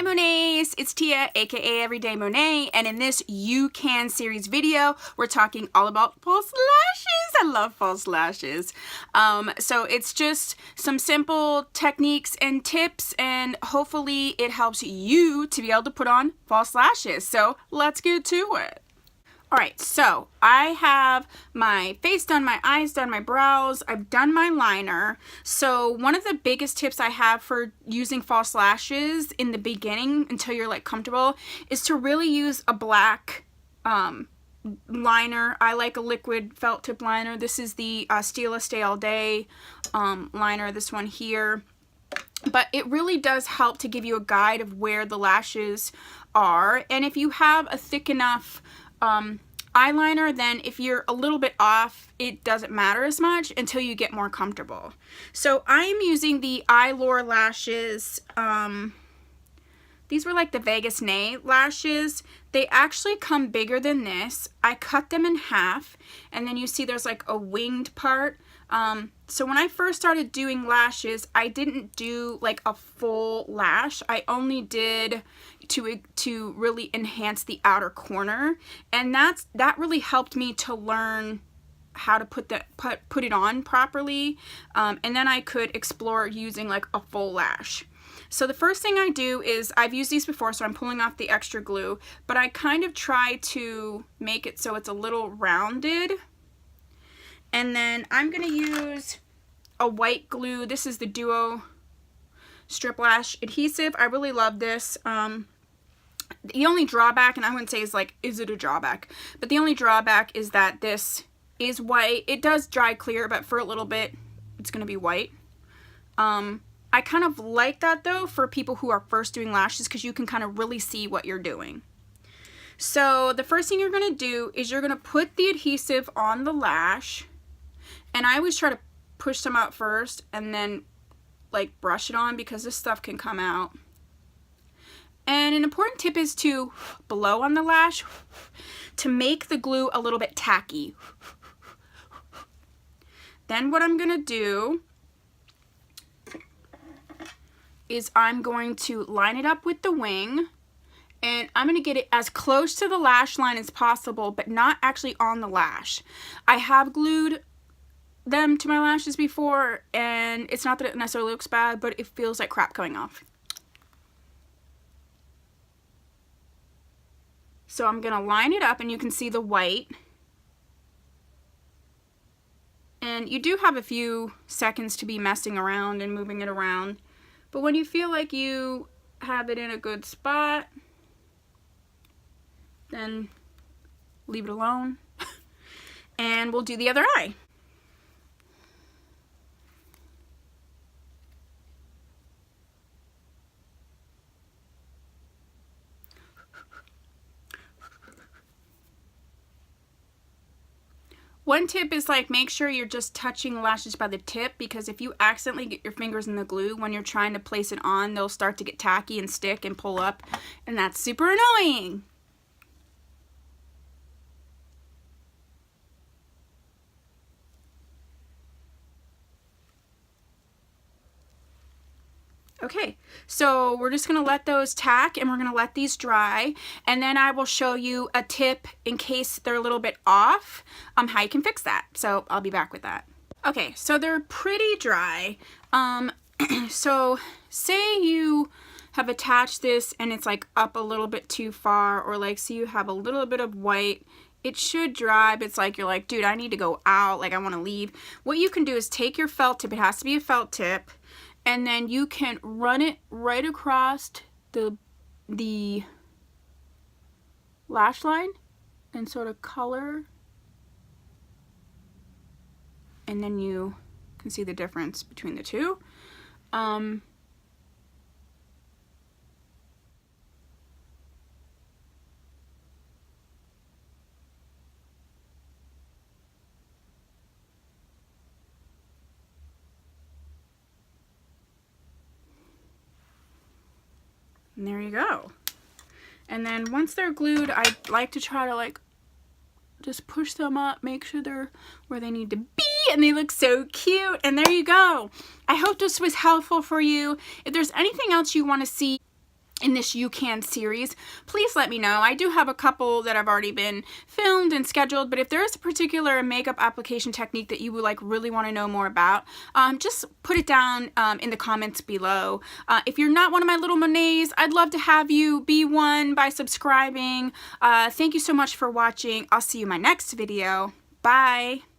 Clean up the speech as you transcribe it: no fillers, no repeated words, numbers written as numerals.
Hi Monets, it's Tia, aka Everyday Monet, and in this You Can series video, we're talking all about false lashes. I love false lashes. So it's just some simple techniques and tips, and hopefully it helps you to be able to put on false lashes. So let's get to it. Alright, so I have my face done, my eyes done, my brows, I've done my liner. So one of the biggest tips I have for using false lashes in the beginning until you're like comfortable is to really use a black liner. I like a liquid felt tip liner. This is the Stila Stay All Day liner, this one here. But it really does help to give you a guide of where the lashes are. And if you have a thick enough eyeliner, then if you're a little bit off, it doesn't matter as much until you get more comfortable. So I'm using the Eyelure lashes. These were like the Vegas Nay lashes. They actually come bigger than this. I cut them in half, and then you see there's like a winged part. So when I first started doing lashes, I didn't do like a full lash. I only did to really enhance the outer corner, and that really helped me to learn how to put it on properly, and then I could explore using like a full lash. So the first thing I do is, I've used these before, so I'm pulling off the extra glue, but I kind of try to make it so it's a little rounded. And then I'm going to use a white glue. This is the Duo Strip Lash Adhesive. I really love this. The only drawback, and I wouldn't say is it a drawback, but the only drawback is that this is white. It does dry clear, but for a little bit, it's going to be white. I kind of like that though for people who are first doing lashes, because you can kind of really see what you're doing. So the first thing you're going to do is you're going to put the adhesive on the lash. And I always try to push some out first and then like brush it on, because this stuff can come out. And an important tip is to blow on the lash to make the glue a little bit tacky. Then what I'm going to do is I'm going to line it up with the wing, and I'm going to get it as close to the lash line as possible, but not actually on the lash. I have glued them to my lashes before, and it's not that it necessarily looks bad, but it feels like crap coming off. So I'm going to line it up, and you can see the white. And you do have a few seconds to be messing around and moving it around. But when you feel like you have it in a good spot, then leave it alone. And we'll do the other eye. One tip is like, make sure you're just touching the lashes by the tip, because if you accidentally get your fingers in the glue when you're trying to place it on, they'll start to get tacky and stick and pull up, and that's super annoying. Okay, so we're just going to let those tack, and we're going to let these dry, and then I will show you a tip in case they're a little bit off, how you can fix that. So I'll be back with that. Okay, so they're pretty dry. So say you have attached this and it's like up a little bit too far, or like say you have a little bit of white. It should dry, but it's like you're like, dude, I need to go out, like I want to leave. What you can do is take your felt tip, it has to be a felt tip, and then you can run it right across the lash line and sort of color, and then you can see the difference between the two. And there you go. And then once they're glued, I like to try to like just push them up, make sure they're where they need to be, and they look so cute. And there you go. I hope this was helpful for you. If there's anything else you want to see in this You Can series, please let me know. I do have a couple that have already been filmed and scheduled, but if there is a particular makeup application technique that you would like really want to know more about, just put it down in the comments below. If you're not one of my little Monets, I'd love to have you be one by subscribing. Thank you so much for watching. I'll see you in my next video. Bye!